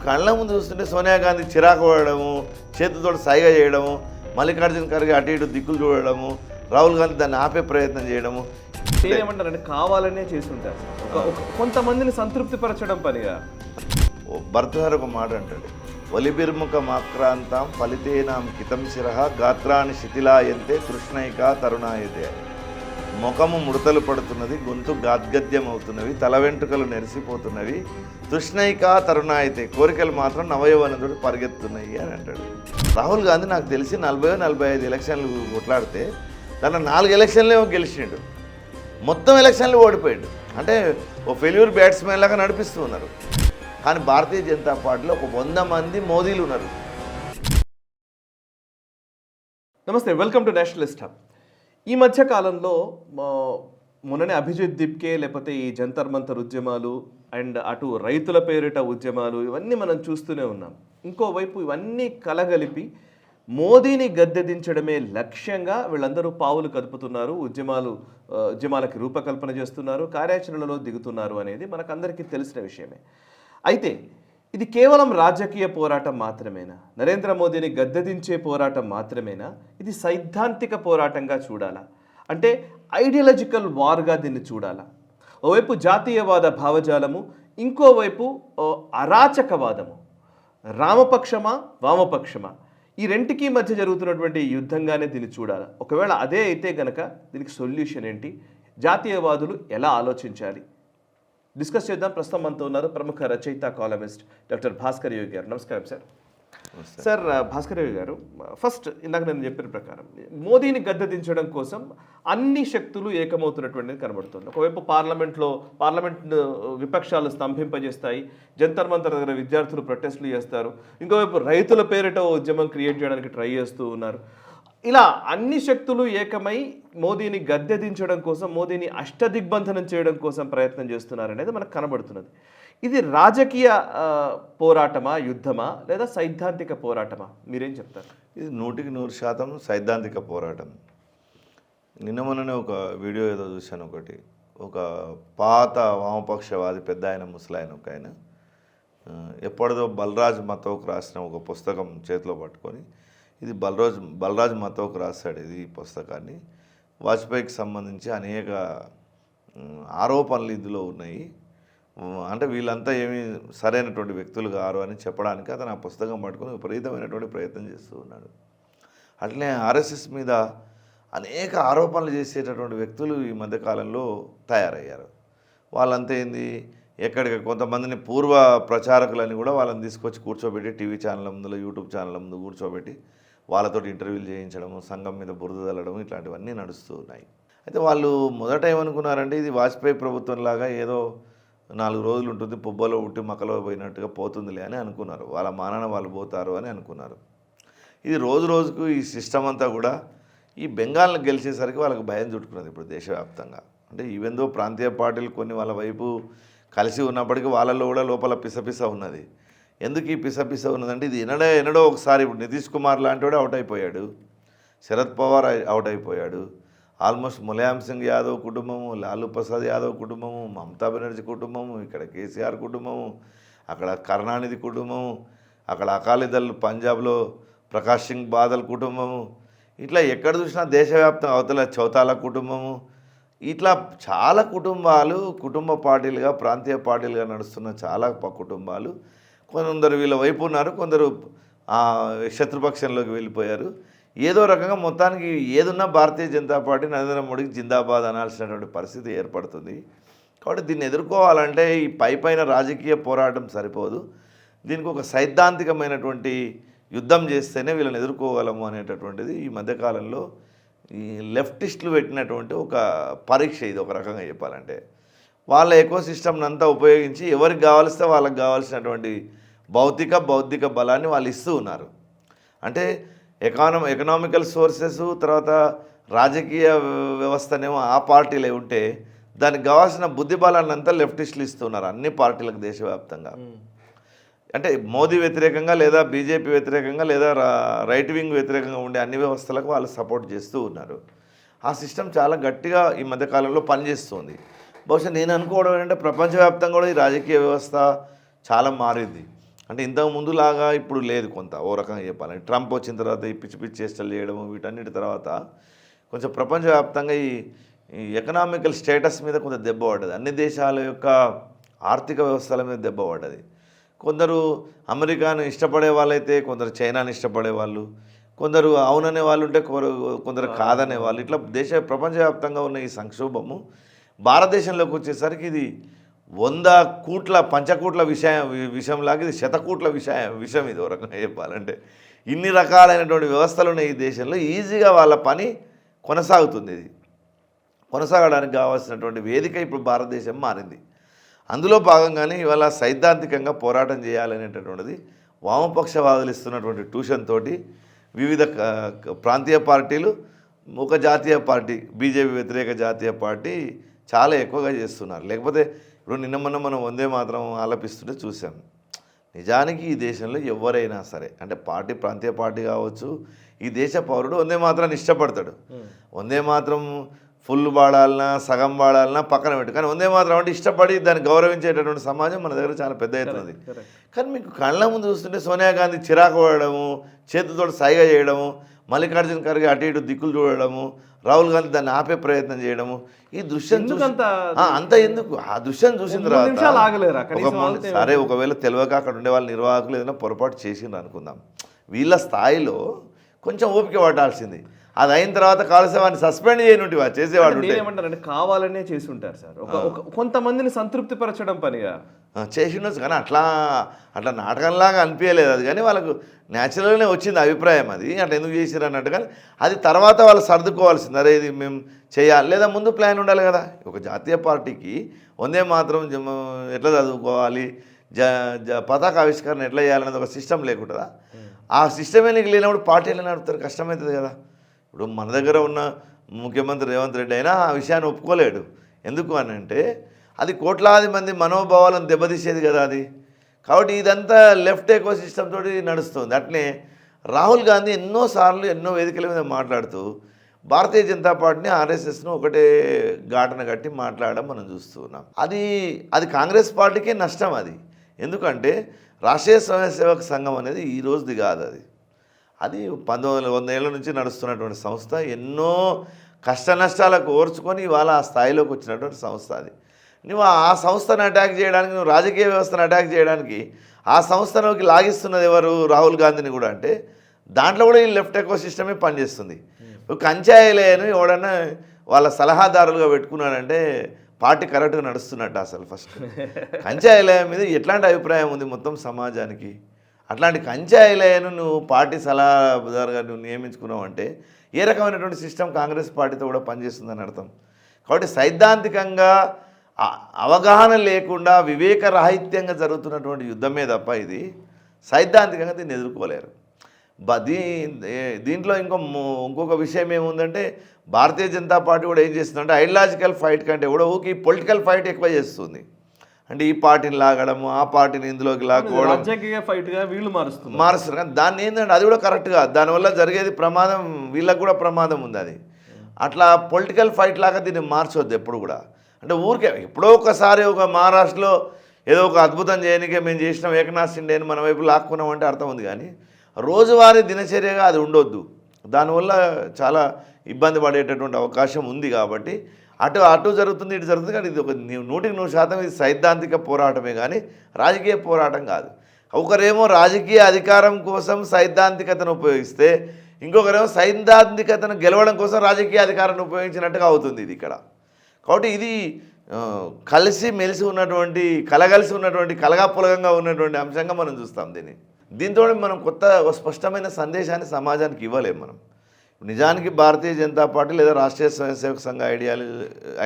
కళ్ళ ముందు చూస్తుంటే సోనియా గాంధీ చిరాకు పడడము, చేతితో సైగ చేయడము, మల్లికార్జున ఖర్గే అటు ఇటు దిక్కులు చూడడము, రాహుల్ గాంధీ దాన్ని ఆపే ప్రయత్నం చేయడము. ఏమంటారంటే కావాలనే చేస్తుంటారు, కొంతమందిని సంతృప్తిపరచడం పనిగా. భర్తగారు ఒక మాట అంటాడు, ఒలిబిర్ముఖమాక్రాంతం ఫలితేనాం కితం శిరః గాత్రాన్ని శిథిలాయంతే తృష్ణైక తరుణాయతే. ముఖము ముడతలు పడుతున్నది, గొంతు గాద్గద్యం అవుతున్నవి, తల వెంట్రుకలు నెరిసిపోతున్నవి, తృష్ణైక తరుణాయతే, కోరికలు మాత్రం నవయవనందుడు పరిగెత్తున్నాయి అని అంటాడు. రాహుల్ గాంధీ నాకు తెలిసి 40-45 ఎలక్షన్లు కొట్లాడితే దాంట్లో 4 ఎలక్షన్లే గెలిచిండు, మొత్తం ఎలక్షన్లు ఓడిపోయాడు. అంటే ఓ ఫెయిల్యూర్ బ్యాట్స్మెన్ లాగా నడిపిస్తూ ఉన్నారు. కానీ భారతీయ జనతా పార్టీలో ఒక 100 మంది మోదీలు ఉన్నారు. నమస్తే, వెల్కమ్ టు నేషనలిస్ట్ హబ్. ఈ మధ్య కాలంలో మొన్ననే అభిజిత్ దిప్కే లేకపోతే ఈ జంతర్ మంతర్ ఉద్యమాలు అండ్ అటు రైతుల పేరిట ఉద్యమాలు ఇవన్నీ మనం చూస్తూనే ఉన్నాం. ఇంకోవైపు ఇవన్నీ కలగలిపి మోదీని గద్దెదించడమే లక్ష్యంగా వీళ్ళందరూ పావులు కదుపుతున్నారు, ఉద్యమాలకి రూపకల్పన చేస్తున్నారు, కార్యాచరణలో దిగుతున్నారు అనేది మనకందరికీ తెలిసిన విషయమే. అయితే ఇది కేవలం రాజకీయ పోరాటం మాత్రమేనా? నరేంద్ర మోదీని గద్దెదించే పోరాటం మాత్రమేనా? ఇది సైద్ధాంతిక పోరాటంగా చూడాలా? అంటే ఐడియాలజికల్ వార్గా దీన్ని చూడాలా? ఓవైపు జాతీయవాద భావజాలము, ఇంకోవైపు అరాచకవాదము. రామపక్షమా వామపక్షమా, ఈ రెంటికి మధ్య జరుగుతున్నటువంటి యుద్ధంగానే దీన్ని చూడాలి. ఒకవేళ అదే అయితే గనక దీనికి సొల్యూషన్ ఏంటి? జాతీయవాదులు ఎలా ఆలోచించాలి? డిస్కస్ చేద్దాం. ప్రస్తుతం మనతో ఉన్నారు ప్రముఖ రచయిత, కాలమిస్ట్ డాక్టర్ భాస్కర్ యోగి గారు. నమస్కారం సార్. సార్, భాస్కర్ యోగి గారు, ఫస్ట్ ఇందాక నేను చెప్పిన ప్రకారం మోదీని గద్దెదించడం కోసం అన్ని శక్తులు ఏకమవుతున్నటువంటిది కనబడుతుంది. ఒకవైపు పార్లమెంట్ విపక్షాలు స్తంభింపజేస్తాయి, జంతర్ మంతర్ దగ్గర విద్యార్థులు ప్రొటెస్టులు చేస్తారు, ఇంకోవైపు రైతుల పేరిట ఉద్యమం క్రియేట్ చేయడానికి ట్రై చేస్తూ ఉన్నారు. ఇలా అన్ని శక్తులు ఏకమై మోదీని గద్దెదించడం కోసం, మోదీని అష్టదిగ్బంధనం చేయడం కోసం ప్రయత్నం చేస్తున్నారనేది మనకు కనబడుతున్నది. ఇది రాజకీయ పోరాటమా, యుద్ధమా, లేదా సైద్ధాంతిక పోరాటమా? మీరేం చెప్తారు? ఇది 100% సైద్ధాంతిక పోరాటం. నిన్న మొన్ననే ఒక వీడియో ఏదో చూశాను. ఒక పాత వామపక్షవాది పెద్ద ఆయన, ముసలాయన ఒక ఆయన, ఎప్పటిదో బలరాజ్ మతోక్ రాసిన ఒక పుస్తకం చేతిలో పట్టుకొని, ఇది బలరాజ్ మతోక్ రాశాడు ఈ పుస్తకాన్ని. వాజ్పేయికి సంబంధించి అనేక ఆరోపణలు ఇందులో ఉన్నాయి. అంటే వీళ్ళంతా ఏమీ సరైనటువంటి వ్యక్తులు కారు అని చెప్పడానికి అతను ఆ పుస్తకం పట్టుకొని విపరీతమైనటువంటి ప్రయత్నం చేస్తూ ఉన్నాడు. అట్లనే ఆర్ఎస్ఎస్ మీద అనేక ఆరోపణలు చేసేటటువంటి వ్యక్తులు ఈ మధ్యకాలంలో తయారయ్యారు. వాళ్ళంతా ఏంది, ఎక్కడికి కొంతమందిని పూర్వ ప్రచారకులని కూడా వాళ్ళని తీసుకొచ్చి కూర్చోబెట్టి టీవీ ఛానళ్ళ ముందు, యూట్యూబ్ ఛానళ్ళ ముందు కూర్చోబెట్టి వాళ్ళతో ఇంటర్వ్యూలు చేయించడము, సంఘం మీద బురద చల్లడం, ఇట్లాంటివన్నీ నడుస్తూ ఉన్నాయి. అయితే వాళ్ళు మొదట ఏమనుకున్నారంటే ఇది వాజ్పేయి ప్రభుత్వంలాగా ఏదో 4 రోజులు ఉంటుంది, పుబ్బలో ఉట్టి మక్కలో పోయినట్టుగా పోతుందిలే అని అనుకున్నారు. వాళ్ళ మానాన వాళ్ళు పోతారు అని అనుకున్నారు. ఇది రోజు రోజుకు ఈ సిస్టమ్ అంతా కూడా ఈ బెంగాల్ని గెలిచేసరికి వాళ్ళకి భయం చుట్టుకున్నది ఇప్పుడు దేశవ్యాప్తంగా. అంటే ఈవెందో ప్రాంతీయ పార్టీలు కొన్ని వాళ్ళ వైపు కలిసి ఉన్నప్పటికీ వాళ్ళల్లో కూడా లోపల పిసపిస ఉన్నది. ఎందుకు ఈ పిసపిస ఉన్నదంటే ఇది ఎన్నడో ఒకసారి ఇప్పుడు నితీష్ కుమార్ లాంటి వాడు అవుట్ అయిపోయాడు, శరద్ పవార్ అవుట్ అయిపోయాడు, ఆల్మోస్ట్ ములాయం సింగ్ యాదవ్ కుటుంబము, లాలూ ప్రసాద్ యాదవ్ కుటుంబము, మమతా బెనర్జీ కుటుంబము, ఇక్కడ కేసీఆర్ కుటుంబము, అక్కడ కరుణానిధి కుటుంబము, అక్కడ అకాలీదళ్ పంజాబ్లో ప్రకాష్ సింగ్ బాదల్ కుటుంబము, ఇట్లా ఎక్కడ చూసినా దేశవ్యాప్తం అవతల చౌతాల కుటుంబము, ఇట్లా చాలా కుటుంబాలు, కుటుంబ పార్టీలుగా, ప్రాంతీయ పార్టీలుగా నడుస్తున్న చాలా కుటుంబాలు. కొందరు వీళ్ళ వైపు ఉన్నారు, కొందరు శత్రుపక్షంలోకి వెళ్ళిపోయారు. ఏదో రకంగా మొత్తానికి ఏదున్నా భారతీయ జనతా పార్టీ నరేంద్ర మోడీకి జిందాబాద్ అనాల్సినటువంటి పరిస్థితి ఏర్పడుతుంది. కాబట్టి దీన్ని ఎదుర్కోవాలంటే ఈ పైపైన రాజకీయ పోరాటం సరిపోదు, దీనికి ఒక సైద్ధాంతికమైనటువంటి యుద్ధం చేస్తేనే వీళ్ళని ఎదుర్కోగలము అనేటటువంటిది ఈ మధ్యకాలంలో ఈ లెఫ్టిస్టులు పెట్టినటువంటి ఒక పరీక్ష. ఇది ఒక రకంగా చెప్పాలంటే వాళ్ళ ఎకో సిస్టమ్ని అంతా ఉపయోగించి ఎవరికి కావాల్స్తే వాళ్ళకి కావాల్సినటువంటి బౌద్ధిక బలాన్ని వాళ్ళు ఇస్తూ ఉన్నారు. అంటే ఎకనామికల్ సోర్సెస్, తర్వాత రాజకీయ వ్యవస్థనేమో ఆ పార్టీలే ఉంటే దానికి కావాల్సిన బుద్ధి బలాన్ని అంతా లెఫ్టిస్టులు ఇస్తున్నారు అన్ని పార్టీలకు దేశవ్యాప్తంగా. అంటే మోదీ వ్యతిరేకంగా లేదా బీజేపీ వ్యతిరేకంగా లేదా రైట్ వింగ్ వ్యతిరేకంగా ఉండే అన్ని వ్యవస్థలకు వాళ్ళు సపోర్ట్ చేస్తూ ఉన్నారు. ఆ సిస్టమ్ చాలా గట్టిగా ఈ మధ్యకాలంలో పనిచేస్తుంది. బహుశా నేను అనుకోవడం ఏంటంటే ప్రపంచవ్యాప్తంగా కూడా ఈ రాజకీయ వ్యవస్థ చాలా మారింది. అంటే ఇంతకు ముందులాగా ఇప్పుడు లేదు, కొంత ఓ రకంగా చెప్పాలంటే ట్రంప్ వచ్చిన తర్వాత ఈ పిచ్చి పిచ్చి చేష్టలు చేయడము వీటన్నిటి తర్వాత కొంచెం ప్రపంచవ్యాప్తంగా ఈ ఎకనామికల్ స్టేటస్ మీద కొంత దెబ్బ పడ్డది. అన్ని దేశాల యొక్క ఆర్థిక వ్యవస్థల మీద దెబ్బ పడ్డది. కొందరు అమెరికాను ఇష్టపడే వాళ్ళైతే కొందరు చైనాని ఇష్టపడే వాళ్ళు, కొందరు అవుననే వాళ్ళు ఉంటే కొందరు కాదనే వాళ్ళు, ఇట్లా ప్రపంచవ్యాప్తంగా ఉన్న ఈ సంక్షోభము భారతదేశంలోకి వచ్చేసరికి ఇది 100 కూట్ల పంచకూట్ల విషయంలాగా ఇది శతకూట్ల విషయం ఇది. ఒక రకంగా చెప్పాలంటే ఇన్ని రకాలైనటువంటి వ్యవస్థలు ఉన్నాయి ఈ దేశంలో. ఈజీగా వాళ్ళ పని కొనసాగుతుంది. ఇది కొనసాగడానికి కావాల్సినటువంటి వేదిక ఇప్పుడు భారతదేశం మారింది. అందులో భాగంగానే ఇవాళ సైద్ధాంతికంగా పోరాటం చేయాలనేటటువంటిది వామపక్షవాదులు ఇస్తున్నటువంటి ట్యూషన్ తోటి వివిధ ప్రాంతీయ పార్టీలు, ఒక జాతీయ పార్టీ బీజేపీ వ్యతిరేక జాతీయ పార్టీ చాలా ఎక్కువగా చేస్తున్నారు. లేకపోతే ఇప్పుడు నిన్న మొన్న మనం వందే మాత్రం ఆలపిస్తుంటే చూసాం. నిజానికి ఈ దేశంలో ఎవరైనా సరే అంటే ప్రాంతీయ పార్టీ కావచ్చు, ఈ దేశ పౌరుడు వందే మాత్రాన్ని ఇష్టపడతాడు. వందే మాత్రం ఫుల్ వాడాలన్నా సగం వాడాలన్నా పక్కన పెట్టు, కానీ వందే మాత్రం అంటే ఇష్టపడి దాన్ని గౌరవించేటటువంటి సమాజం మన దగ్గర చాలా పెద్ద అవుతున్నది. కానీ మీకు కళ్ళ ముందు చూస్తుంటే సోనియా గాంధీ చిరాకు పడడము, చేతితో సైగ చేయడము, మల్లికార్జున ఖర్గే అటు ఇటు దిక్కులు చూడడము, రాహుల్ గాంధీ దాన్ని ఆపే ప్రయత్నం చేయడము, ఈ దృశ్యం అంత ఎందుకు? ఆ దృశ్యం చూసిన తర్వాత సరే, ఒకవేళ తెలియక అక్కడ ఉండే వాళ్ళ నిర్వాహకులు ఏదైనా పొరపాటు చేసిండ్రు అనుకుందాం, వీళ్ళ స్థాయిలో కొంచెం ఓపిక పట్టాల్సింది. అది అయిన తర్వాత కావాల్సిన వాడిని సస్పెండ్ చేయనుంటి చేసేవాడు ఏమంటారంటే కావాలనే చేసి ఉంటారు సార్, కొంతమందిని సంతృప్తి పరచడం పనిగా చేసిండొచ్చు. కానీ అట్లా నాటకంలాగా అనిపించలేదు అది, కానీ వాళ్ళకు న్యాచురల్గానే వచ్చింది అభిప్రాయం. అది అట్లా ఎందుకు చేసిరు అన్నట్టు, కానీ అది తర్వాత వాళ్ళు సర్దుకోవాల్సింది. అరే ఇది మేము చేయాలి, లేదా ముందు ప్లాన్ ఉండాలి కదా. ఒక జాతీయ పార్టీకి వందే మాత్రం ఎట్లా చదువుకోవాలి, పతాక ఆవిష్కరణ ఎట్లా చేయాలనేది ఒక సిస్టమ్ లేకుంటుందా? ఆ సిస్టమే నీకు లేనప్పుడు పార్టీ ఎలా నడుపుతారు? కష్టమవుతుంది కదా. ఇప్పుడు మన దగ్గర ఉన్న ముఖ్యమంత్రి రేవంత్ రెడ్డి అయినా ఆ విషయాన్ని ఒప్పుకోలేడు. ఎందుకు అని అంటే అది కోట్లాది మంది మనోభావాలను దెబ్బతీసేది కదా అది. కాబట్టి ఇదంతా లెఫ్ట్ ఎకో సిస్టమ్ తోటి నడుస్తుంది. అట్లే రాహుల్ గాంధీ ఎన్నోసార్లు ఎన్నో వేదికల మీద మాట్లాడుతూ భారతీయ జనతా పార్టీని ఆర్ఎస్ఎస్ను ఒకటే ఘాటన కట్టి మాట్లాడడం మనం చూస్తున్నాం. అది కాంగ్రెస్ పార్టీకే నష్టం. అది ఎందుకంటే రాష్ట్రీయ స్వయంసేవక సంఘం అనేది ఈ రోజుది కాదు. అది 1900 ఏళ్ళ నుంచి నడుస్తున్నటువంటి సంస్థ. ఎన్నో కష్ట నష్టాలకు ఓర్చుకొని ఇవాళ ఆ స్థాయిలోకి వచ్చినటువంటి సంస్థ. అది నువ్వు ఆ సంస్థను అటాక్ చేయడానికి, నువ్వు రాజకీయ వ్యవస్థను అటాక్ చేయడానికి ఆ సంస్థలోకి లాగిస్తున్నది ఎవరు? రాహుల్ గాంధీని కూడా. అంటే దాంట్లో కూడా ఈ లెఫ్ట్ ఎకో సిస్టమే పనిచేస్తుంది. కంచాయిలేను ఎవడన్నా వాళ్ళ సలహాదారులుగా పెట్టుకున్నాడంటే పార్టీ కరెక్ట్గా నడుస్తున్నట్టు. అసలు ఫస్ట్ కంచాయిలయ మీద ఎట్లాంటి అభిప్రాయం ఉంది మొత్తం సమాజానికి? అట్లాంటి కంచాయిలయను నువ్వు పార్టీ సలహాదారుగా నువ్వు నియమించుకున్నావు అంటే ఏ రకమైనటువంటి సిస్టమ్ కాంగ్రెస్ పార్టీతో కూడా పనిచేస్తుందని అర్థం. కాబట్టి సైద్ధాంతికంగా అవగాహన లేకుండా వివేకరాహిత్యంగా జరుగుతున్నటువంటి యుద్ధమే తప్ప ఇది సైద్ధాంతికంగా దీన్ని ఎదుర్కోలేరు. దీంట్లో ఇంకొక విషయం ఏముందంటే భారతీయ జనతా పార్టీ కూడా ఏం చేస్తుందంటే ఐడియాలజికల్ ఫైట్ కంటే కూడా ఈ పొలిటికల్ ఫైట్ ఎక్కువ చేస్తుంది. అంటే ఈ పార్టీని లాగడము, ఆ పార్టీని ఇందులోకి లాక్కోవడం, మారుస్తారు. కానీ దాన్ని ఏంటంటే అది కూడా కరెక్ట్ కాదు. దానివల్ల జరిగేది ప్రమాదం, వీళ్ళకి కూడా ప్రమాదం ఉంది. అది అట్లా పొలిటికల్ ఫైట్ లాగా దీన్ని మార్చవద్దు ఎప్పుడు కూడా. అంటే ఊరికే ఎప్పుడో ఒకసారి ఒక మహారాష్ట్రలో ఏదో ఒక అద్భుతం చేయడానికే మేము చేసినాం ఏకనాథ్ షిండేని మన వైపు లాక్కున్నాం అంటే అర్థం ఉంది. కానీ రోజువారీ దినచర్యగా అది ఉండొద్దు. దానివల్ల చాలా ఇబ్బంది పడేటటువంటి అవకాశం ఉంది. కాబట్టి అటు జరుగుతుంది, ఇటు జరుగుతుంది. కానీ ఇది ఒక 100% ఇది సైద్ధాంతిక పోరాటమే కానీ రాజకీయ పోరాటం కాదు. ఒకరేమో రాజకీయ అధికారం కోసం సైద్ధాంతికతను ఉపయోగిస్తే, ఇంకొకరేమో సైద్ధాంతికతను గెలవడం కోసం రాజకీయ అధికారాన్ని ఉపయోగించినట్టుగా అవుతుంది ఇది ఇక్కడ. కాబట్టి ఇది కలిసి మెలిసి ఉన్నటువంటి, కలగలిసి ఉన్నటువంటి, కలగాపులగంగా ఉన్నటువంటి అంశంగా మనం చూస్తాం దీన్ని. దీంతో మనం కొత్త స్పష్టమైన సందేశాన్ని సమాజానికి ఇవ్వలేము మనం. నిజానికి భారతీయ జనతా పార్టీ లేదా రాష్ట్రీయ స్వయంసేవక సంఘ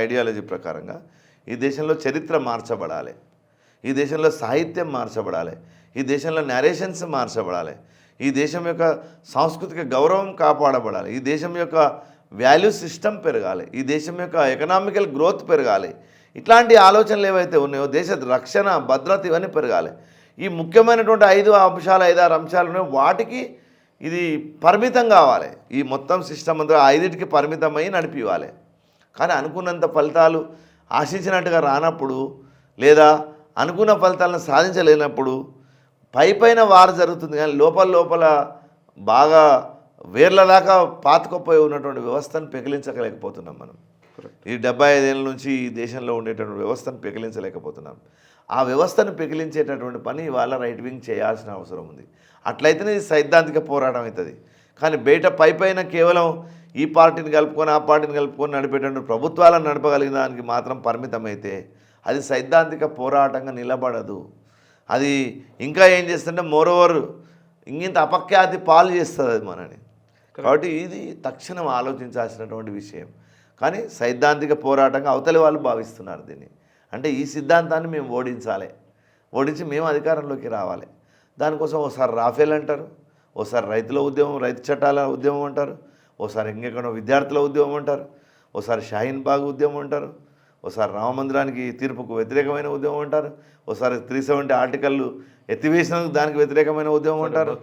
ఐడియాలజీ ప్రకారంగా ఈ దేశంలో చరిత్ర మార్చబడాలి, ఈ దేశంలో సాహిత్యం మార్చబడాలి, ఈ దేశంలో నేరేషన్స్ మార్చబడాలి, ఈ దేశం యొక్క సాంస్కృతిక గౌరవం కాపాడబడాలి, ఈ దేశం యొక్క వాల్యూ సిస్టమ్ పెరగాలి, ఈ దేశం యొక్క ఎకనామికల్ గ్రోత్ పెరగాలి. ఇట్లాంటి ఆలోచనలు ఏవైతే ఉన్నాయో, దేశ రక్షణ, భద్రత ఇవన్నీ పెరగాలి. ఈ ముఖ్యమైనటువంటి 5 అంశాలు ఉన్నాయో వాటికి ఇది పరిమితం కావాలి. ఈ మొత్తం సిస్టమ్ అంతా 5టికి పరిమితమై నడిపివ్వాలి. కానీ అనుకున్నంత ఫలితాలు ఆశించినట్టుగా రానప్పుడు, లేదా అనుకున్న ఫలితాలను సాధించలేనప్పుడు పైన వారు జరుగుతుంది కానీ లోపల లోపల బాగా వేర్ల దాకా పాతుకుపోయి ఉన్నటువంటి వ్యవస్థను పెకిలించలేకపోతున్నాం మనం. ఈ 75 ఏళ్ళ నుంచి ఈ దేశంలో ఉండేటటువంటి వ్యవస్థను పెకిలించలేకపోతున్నాం. ఆ వ్యవస్థను పెకిలించేటటువంటి పని ఇవాళ రైట్ వింగ్ చేయాల్సిన అవసరం ఉంది. అట్లయితేనే ఇది సైద్ధాంతిక పోరాటం అవుతుంది. కానీ బయట పైన కేవలం ఈ పార్టీని కలుపుకొని ఆ పార్టీని కలుపుకొని నడిపేటటువంటి ప్రభుత్వాలను నడపగలిగిన దానికి మాత్రం పరిమితమైతే అది సైద్ధాంతిక పోరాటంగా నిలబడదు. అది ఇంకా ఏం చేస్తుంటే మోరోవర్ ఇంత అపఖ్యాతి పాలు చేస్తుంది అది మనని. కాబట్టి ఇది తక్షణం ఆలోచించాల్సినటువంటి విషయం. కానీ సైద్ధాంతిక పోరాటంగా అవతలి వాళ్ళు భావిస్తున్నారు దీన్ని. అంటే ఈ సిద్ధాంతాన్ని మేము ఓడించి మేము అధికారంలోకి రావాలి. దానికోసం ఒకసారి రాఫేల్ అంటారు, ఒకసారి రైతుల ఉద్యమం, రైతు చట్టాల ఉద్యమం అంటారు, ఒకసారి ఇంకెక్కడో విద్యార్థుల ఉద్యమం అంటారు, ఒకసారి షాహీన్ బాగ్ ఉద్యమం అంటారు, ఒకసారి రామ మందిరానికి తీర్పుకు వ్యతిరేకమైన ఉద్యమం అంటారు, ఒకసారి 370 ఆర్టికల్లు ఎత్తివేసినందుకు దానికి వ్యతిరేకమైన ఉద్యమం అంటారు,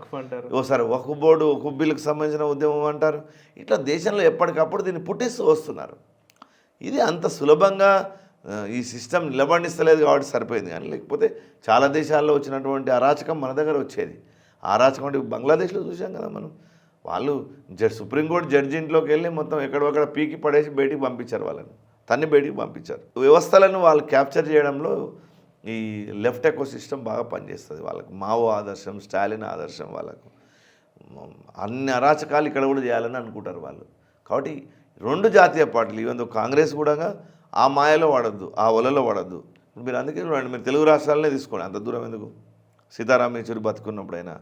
ఒకసారి వక్ఫ్ బోర్డు వక్ఫ్ బిల్లుకు సంబంధించిన ఉద్యమం అంటారు. ఇట్లా దేశంలో ఎప్పటికప్పుడు దీన్ని పుట్టిస్తూ వస్తున్నారు. ఇది అంత సులభంగా ఈ సిస్టమ్ నిలబడిస్తలేదు కాబట్టి సరిపోయింది. కానీ లేకపోతే చాలా దేశాల్లో వచ్చినటువంటి అరాచకం మన దగ్గర వచ్చేది. అరాచకం అంటే బంగ్లాదేశ్లో చూసాం కదా మనం. వాళ్ళు సుప్రీంకోర్టు జడ్జి ఇంట్లోకి వెళ్ళి మొత్తం ఎక్కడొక్కడ పీకి పడేసి బయటికి పంపించారు, వాళ్ళని తన్ని బయటికి పంపించారు. వ్యవస్థలను వాళ్ళు క్యాప్చర్ చేయడంలో ఈ లెఫ్ట్ ఎకో సిస్టమ్ బాగా పనిచేస్తుంది. వాళ్ళకు మావో ఆదర్శం, స్టాలిన్ ఆదర్శం, వాళ్ళకు అన్ని అరాచకాలు ఇక్కడ కూడా చేయాలని అనుకుంటారు వాళ్ళు. కాబట్టి 2 జాతీయ పార్టీలు ఈవెన్ కాంగ్రెస్ కూడా ఆ మాయలో వాడద్దు, ఆ ఒలలో వాడద్దు. మీరు అందుకే చూడండి, మీరు తెలుగు రాష్ట్రాలనే తీసుకోండి, అంత దూరం ఎందుకు. సీతారాం యేచూరి బతుకున్నప్పుడైనా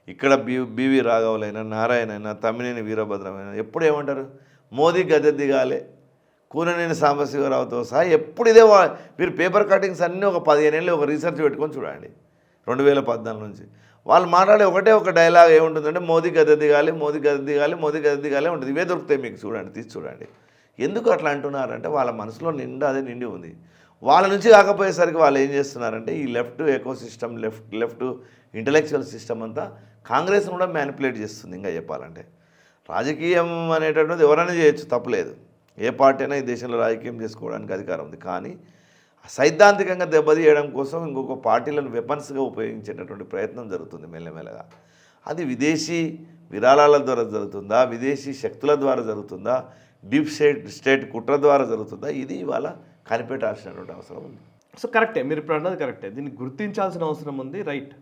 ఇక్కడ బివి రాఘవులైనా, నారాయణ అయినా, తమ్మినేని వీరభద్రమైనా ఎప్పుడు ఏమంటారు, మోదీ గద్దె దిగాలే, కూననేని సాంబశివరావుతో సహా ఎప్పుడు ఇదే. మీరు పేపర్ కటింగ్స్ అన్నీ ఒక 15 ఏళ్ళు ఒక రీసెర్చ్ పెట్టుకొని చూడండి 2014 నుంచి. వాళ్ళు మాట్లాడే ఒక డైలాగ్ ఏముంటుందంటే మోదీ గద్దె దిగాలి, మోదీ గద్దె దిగాలి, మోదీ గద్దె దిగాలి ఉంటుంది. ఇవే దొరుకుతాయి మీకు, చూడండి, తీసి చూడండి. ఎందుకు అట్లా అంటున్నారంటే వాళ్ళ మనసులో అదే నిండి ఉంది. వాళ్ళ నుంచి కాకపోయేసరికి వాళ్ళు ఏం చేస్తున్నారంటే ఈ left eco system, left intellectual system అంతా కాంగ్రెస్ను కూడా మ్యానిపులేట్ చేస్తుంది. ఇంకా చెప్పాలంటే రాజకీయం అనేటటువంటిది ఎవరైనా చేయొచ్చు, తప్పులేదు. ఏ పార్టీ అయినా ఈ దేశంలో రాజకీయం చేసుకోవడానికి అధికారం ఉంది. కానీ సైద్ధాంతికంగా దెబ్బతీయడం కోసం ఇంకొక పార్టీలను వెపన్స్గా ఉపయోగించేటటువంటి ప్రయత్నం జరుగుతుంది మెల్లమెల్లగా. అది విదేశీ విరాళాల ద్వారా జరుగుతుందా, విదేశీ శక్తుల ద్వారా జరుగుతుందా, డీప్ స్టేట్ కుట్ర ద్వారా జరుగుతుందా, ఇది ఇవాళ కనిపెట్టాల్సినటువంటి అవసరం ఉంది. సో కరెక్టే, మీరు ఇప్పుడు అన్నది కరెక్టే. దీన్ని గుర్తించాల్సిన అవసరం ఉంది, రైట్.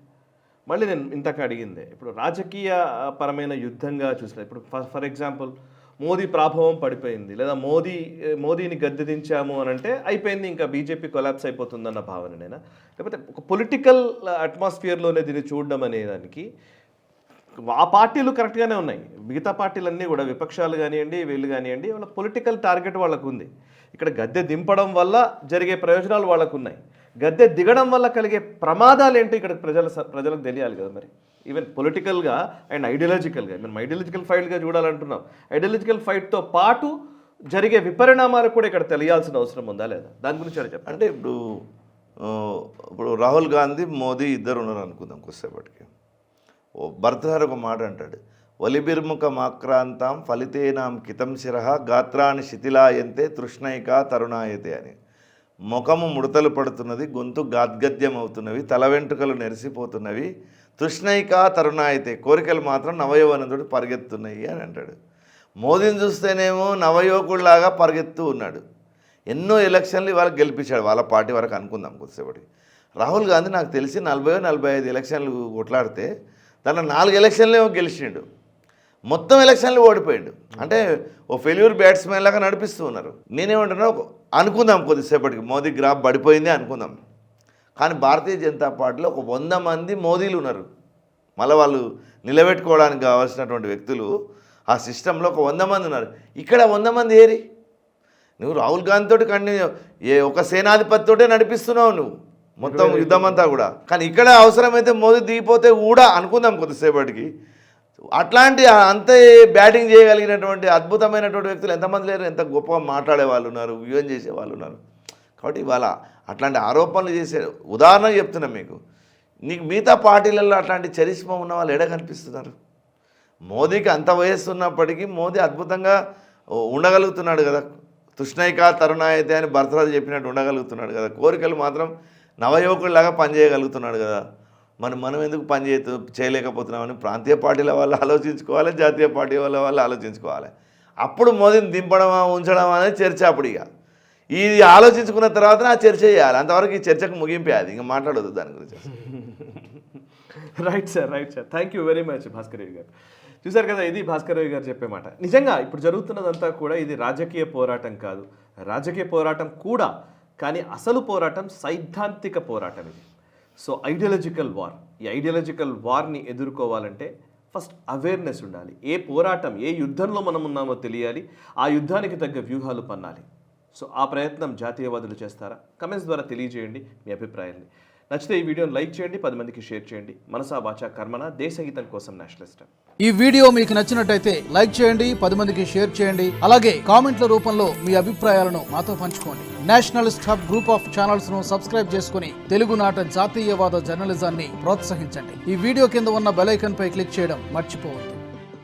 మళ్ళీ నేను ఇంతకు అడిగిందే, ఇప్పుడు రాజకీయ పరమైన యుద్ధంగా చూసిన ఇప్పుడు ఫర్ ఎగ్జాంపుల్ మోదీ ప్రాభవం పడిపోయింది, లేదా మోదీని గద్దె దించాము అని అంటే అయిపోయింది, ఇంకా బీజేపీ కొలాప్స్ అయిపోతుందన్న భావననేనా, లేకపోతే ఒక పొలిటికల్ అట్మాస్ఫియర్లోనే దీన్ని చూడడం అనేదానికి ఆ పార్టీలు కరెక్ట్గానే ఉన్నాయి. మిగతా పార్టీలన్నీ కూడా విపక్షాలు కానివ్వండి, వీళ్ళు కానివ్వండి, వాళ్ళ పొలిటికల్ టార్గెట్ వాళ్ళకు ఉంది. ఇక్కడ గద్దె దింపడం వల్ల జరిగే ప్రయోజనాలు వాళ్ళకు ఉన్నాయి, గద్దె దిగడం వల్ల కలిగే ప్రమాదాలు ఏంటో ఇక్కడ ప్రజలకు తెలియాలి కదా. మరి ఈవెన్ పొలిటికల్గా అండ్ ఐడియాలజికల్గా, మనం ఐడియాలజికల్ ఫైట్గా చూడాలంటున్నాం, ఐడియాలజికల్ ఫైట్తో పాటు జరిగే విపరిణామాలు కూడా ఇక్కడ తెలియాల్సిన అవసరం ఉందా లేదా, దాని గురించి చెప్పండి. అంటే ఇప్పుడు రాహుల్ గాంధీ, మోదీ ఇద్దరు ఉన్నారు అనుకుందాం కొద్దిసేపటికి. భర్తగారు ఒక మాట అంటాడు, వలిబిర్ముఖ మాక్రాంతాం ఫలితేనాం కితం శిరః గాత్రాన్ని శిథిలాయంతే తృష్ణైకా తరుణాయతే అని. ముఖము ముడతలు పడుతున్నది, గొంతు గాద్గద్యం అవుతున్నవి, తల వెంట్రుకలు నెరిసిపోతున్నవి, తృష్ణైకా తరుణాయతే, కోరికలు మాత్రం నవయవనంతుడు పరిగెత్తున్నాయి అని అంటాడు. మోదీని చూస్తేనేమో నవయువకుడిలాగా పరిగెత్తు ఉన్నాడు. ఎన్నో ఎలక్షన్లు ఇవాళ గెలిపించాడు వాళ్ళ పార్టీ వరకు అనుకుందాం కొద్దిసేపటి. రాహుల్ గాంధీ నాకు తెలిసి 40-45 ఎలక్షన్లు కొట్లాడితే దాంట్లో 4 ఎలక్షన్లే గెలిచిండు, మొత్తం ఎలక్షన్లు ఓడిపోయాడు. అంటే ఓ ఫెయిల్యూర్ బ్యాట్స్మెన్ లాగా నడిపిస్తూ ఉన్నారు. నేనేమంటున్నా, అనుకుందాం కొద్దిసేపటికి మోదీ గ్రాఫ్ పడిపోయింది అనుకుందాం. కానీ భారతీయ జనతా పార్టీలో ఒక 100 మంది మోదీలు ఉన్నారు. మళ్ళీ వాళ్ళు నిలబెట్టుకోవడానికి కావాల్సినటువంటి వ్యక్తులు ఆ సిస్టంలో ఒక 100 మంది ఉన్నారు. ఇక్కడ 100 మంది ఏరి నువ్వు రాహుల్ గాంధీతో ఒక సేనాధిపతితోటే నడిపిస్తున్నావు నువ్వు మొత్తం యుద్ధం అంతా కూడా. కానీ ఇక్కడ అవసరమైతే మోదీ దిగిపోతే కూడా అనుకుందాం కొద్దిసేపటికి. అట్లాంటి అంతే బ్యాటింగ్ చేయగలిగినటువంటి అద్భుతమైనటువంటి వ్యక్తులు ఎంతమంది లేరు, ఎంత గొప్పగా మాట్లాడే వాళ్ళు ఉన్నారు, వ్యూహం చేసే వాళ్ళు ఉన్నారు. కాబట్టి ఇవాళ అట్లాంటి ఆరోపణలు చేసే ఉదాహరణ చెప్తున్నాం మీకు. నీకు మిగతా పార్టీలలో అట్లాంటి చరిష్మా ఉన్న వాళ్ళు ఎడ కనిపిస్తున్నారు? మోదీకి అంత వయస్సు ఉన్నప్పటికీ మోదీ అద్భుతంగా ఉండగలుగుతున్నాడు కదా. తృష్ణైకా తరుణాయతే అని భర్తరాజు చెప్పినట్టు ఉండగలుగుతున్నాడు కదా. కోరికలు మాత్రం నవయువకుడిలాగా పనిచేయగలుగుతున్నాడు కదా. మనం ఎందుకు చేయలేకపోతున్నామని ప్రాంతీయ పార్టీల వాళ్ళు ఆలోచించుకోవాలి, జాతీయ పార్టీ వాళ్ళు ఆలోచించుకోవాలి. అప్పుడు మోదీని దింపడమా ఉంచడం అనేది చర్చ. అప్పుడు ఇక ఇది ఆలోచించుకున్న తర్వాత ఆ చర్చ చేయాలి. అంతవరకు ఈ చర్చకు ముగింపే, అది ఇంకా మాట్లాడదు దాని గురించి. Right sir thank you very much Bhaskar Rao garu. చూసారు కదా, ఇది భాస్కర్ రావు గారు చెప్పే మాట. నిజంగా ఇప్పుడు జరుగుతున్నదంతా కూడా ఇది రాజకీయ పోరాటం కాదు, రాజకీయ పోరాటం కూడా, కానీ అసలు పోరాటం సైద్ధాంతిక పోరాటం ఇది. సో ఐడియాలజికల్ వార్, ఈ ఐడియాలజికల్ వార్ని ఎదుర్కోవాలంటే ఫస్ట్ అవేర్నెస్ ఉండాలి. ఏ పోరాటం, ఏ యుద్ధంలో మనం ఉన్నామో తెలియాలి, ఆ యుద్ధానికి తగ్గ వ్యూహాలు పన్నాలి. సో ఆ ప్రయత్నం జాతీయవాదులు చేస్తారా? కమెంట్స్ ద్వారా తెలియజేయండి మీ అభిప్రాయాన్ని. నచ్చితే ఈ వీడియోని లైక్ చేయండి, 10 మందికి షేర్ చేయండి. మనసా వాచా కర్మన, దేశ హితం కోసం నేషనలిస్ట్. ఈ వీడియో మీకు నచ్చినట్టయితే లైక్ చేయండి, 10 మందికి షేర్ చేయండి. అలాగే కామెంట్ల రూపంలో మీ అభిప్రాయాలను మాతో పంచుకోండి. Nationalist hub group of channels ను సబ్స్క్రైబ్ చేసుకుని తెలుగునాట జాతీయవాద జర్నలిజాన్ని ప్రోత్సహించండి. ఈ వీడియో కింద ఉన్న బెల్ ఐకాన్ పై క్లిక్ చేయడం మర్చిపోవద్దు.